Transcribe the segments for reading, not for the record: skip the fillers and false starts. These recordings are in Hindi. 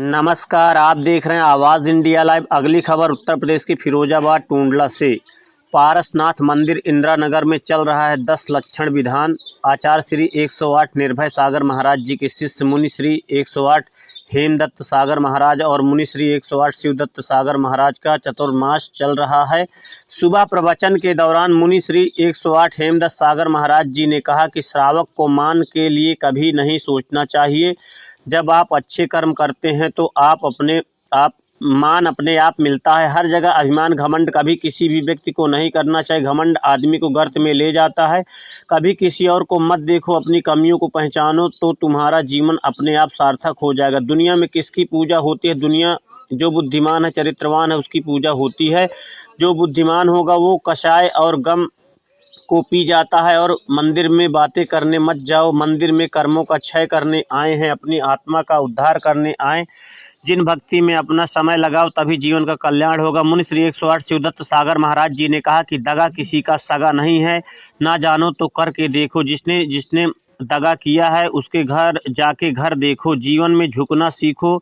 नमस्कार, आप देख रहे हैं आवाज़ इंडिया लाइव। अगली खबर उत्तर प्रदेश के फिरोजाबाद टूंडला से। पारसनाथ मंदिर इंदिरा नगर में चल रहा है 10 लक्षण विधान। आचार्य श्री 108 निर्भय सागर महाराज जी के शिष्य मुनि श्री 108 हेमदत्त सागर महाराज और मुनि श्री 108 शिवदत्त सागर महाराज का चतुर्मास चल रहा है। सुबह प्रवचन के दौरान मुनि श्री 108 हेमदत्त सागर महाराज जी ने कहा कि श्रावक को मान के लिए कभी नहीं सोचना चाहिए। जब आप अच्छे कर्म करते हैं तो मान अपने आप मिलता है। हर जगह अभिमान घमंड कभी किसी भी व्यक्ति को नहीं करना चाहिए। घमंड आदमी को गर्त में ले जाता है। कभी किसी और को मत देखो, अपनी कमियों को पहचानो तो तुम्हारा जीवन अपने आप सार्थक हो जाएगा। दुनिया में किसकी पूजा होती है? दुनिया जो बुद्धिमान है, चरित्रवान है, उसकी पूजा होती है। जो बुद्धिमान होगा वो कषाय और गम को पी जाता है। और मंदिर में बातें करने मत जाओ। मंदिर में कर्मों का क्षय करने आए हैं, अपनी आत्मा का उद्धार करने आए। जिन भक्ति में अपना समय लगाओ तभी जीवन का कल्याण होगा। मुनि श्री 108 शिवदत्त सागर महाराज जी ने कहा कि दगा किसी का सगा नहीं है, ना जानो तो करके देखो। जिसने दगा किया है उसके घर जाके घर देखो। जीवन में झुकना सीखो,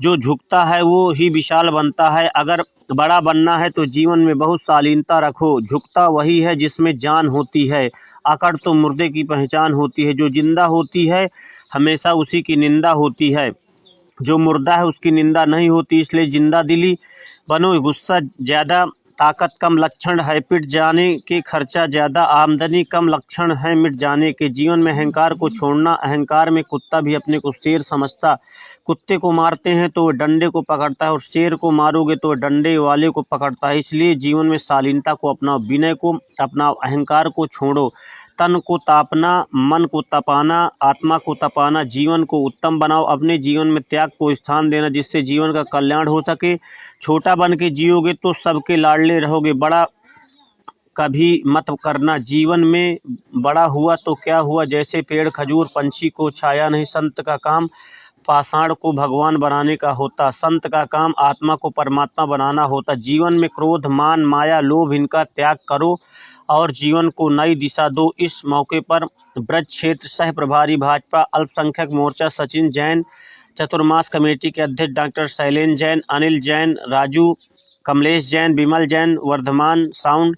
जो झुकता है वो ही विशाल बनता है। अगर बड़ा बनना है तो जीवन में बहुत शालीनता रखो। झुकता वही है जिसमें जान होती है, अकड़ तो मुर्दे की पहचान होती है। जो जिंदा होती है हमेशा उसी की निंदा होती है, जो मुर्दा है उसकी निंदा नहीं होती। इसलिए जिंदा दिली बनो। गुस्सा ज़्यादा ताकत कम लक्षण है पिट जाने के, खर्चा ज़्यादा आमदनी कम लक्षण है मिट जाने के। जीवन में अहंकार को छोड़ना। अहंकार में कुत्ता भी अपने को शेर समझता। कुत्ते को मारते हैं तो वह डंडे को पकड़ता है और शेर को मारोगे तो वह डंडे वाले को पकड़ता है। इसलिए जीवन में शालीनता को अपनाओ, विनय को अपनाओ, अहंकार को छोड़ो। तन को तापना, मन को तपाना, आत्मा को तपाना, जीवन को उत्तम बनाओ। अपने जीवन में त्याग को स्थान देना जिससे जीवन का कल्याण हो सके। छोटा बन के जियोगे तो सबके लाडले रहोगे। बड़ा कभी मत करना। जीवन में बड़ा हुआ तो क्या हुआ, जैसे पेड़ खजूर पंछी को छाया नहीं। संत का काम पाषाण को भगवान बनाने का होता। संत का काम आत्मा को परमात्मा बनाना होता। जीवन में क्रोध, मान, माया, लोभ इनका त्याग करो और जीवन को नई दिशा दो। इस मौके पर ब्रज क्षेत्र सह प्रभारी भाजपा अल्पसंख्यक मोर्चा सचिन जैन, चतुर्मास कमेटी के अध्यक्ष डॉक्टर शैलेंद्र जैन, अनिल जैन, राजू, कमलेश जैन, विमल जैन, वर्धमान साउंड,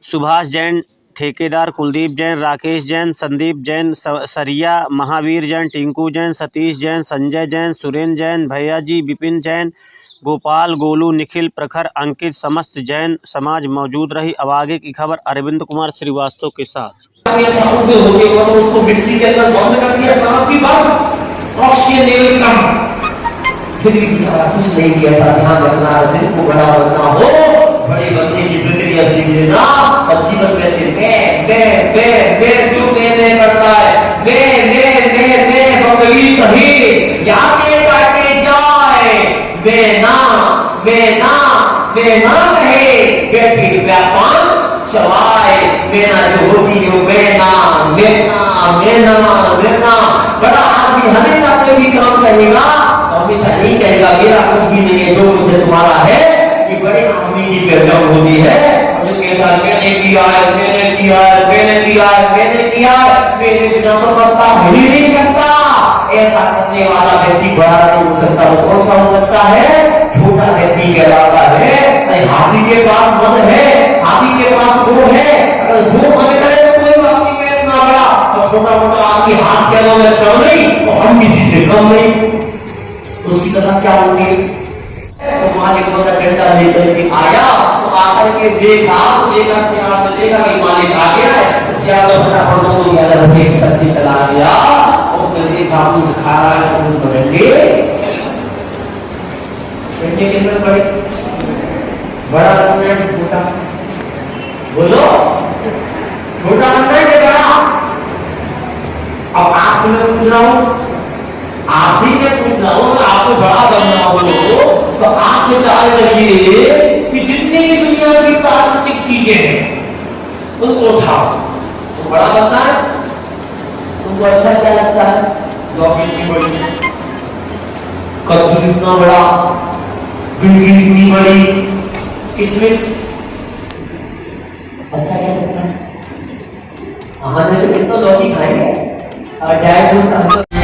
सुभाष जैन, ठेकेदार कुलदीप जैन, राकेश जैन, संदीप जैन, सरिया, महावीर जैन, टिंकू जैन, सतीश जैन, संजय जैन, सुरेंद्र जैन, भैया जी, विपिन जैन, गोपाल, गोलू, निखिल, प्रखर, अंकित, समस्त जैन समाज मौजूद रही। अब आगे की खबर अरविंद कुमार श्रीवास्तव के साथ। उसको मिस्ट्री के अंदर बंद कर दिया, सांस की बात, ऑक्सीजन लेवल कम, फिर भी बेचारा कुछ नहीं किया था। ध्यान रखना, दिल को बड़ा बनना हो, बड़े बनने की प्रक्रिया सीख लेना और जीवन में से मैं क्यों मैं करता है, मैं बकली कही यादें काटे जाए, मैं ना कहे व्यक्ति व्यापार चवाए, मेरा जो होती हो मेना बड़ा आदमी हमेशा कोई भी काम करेगा और हमेशा नहीं कहेगा मेरा कुछ भी नहीं है, जो मुझे तुम्हारा है। ये बड़े आदमी की पहचान होती है। जो कहता है मैंने किया मेरे बिना तो बनता हो ही नहीं सकता, ऐसा करने वाला व्यक्ति बड़ा नहीं हो सकता। वो कौन सा हो सकता है? छोटा व्यक्ति कहलाता है। हाथी के पास मन है, हाथी के पास वो है, अगर वो मन करे तो कोई बात नहीं, मैं इतना बड़ा और छोटा मोटा आदमी हाथ के अलावा कम नहीं और हम किसी से कम नहीं। उसकी दशा क्या होगी? तो मालिक को डंडा लेकर के आया तो आकर के देखा सियार ने देखा कि मालिक आ गया है। सियार ने फटाफट दोनों गैलर में एक शक्ति चला गया। उसने देखा दूध खा रहा है, सब बदले डंडे के अंदर बड़े बड़ा बनना है छोटा, बोलो छोटा बनना है कि बड़ा? अब आपसे मैं पूछ रहा हूं, आप ही ने पूछ रहा हूं, आपको बड़ा बनना हो तो आप विचार करिए कि जितनी भी दुनिया की प्राकृतिक चीजें हैं उनको उठाओ तो बड़ा बनना है। तुमको अच्छा क्या लगता है? लौकी इतनी बड़ी, कद्दू इतना बड़ा, भिंडी इतनी बड़ी, किसमिस अच्छा क्या लगता है? हमारे कितना लौकी खाएंगे और ड्राई फ्रूट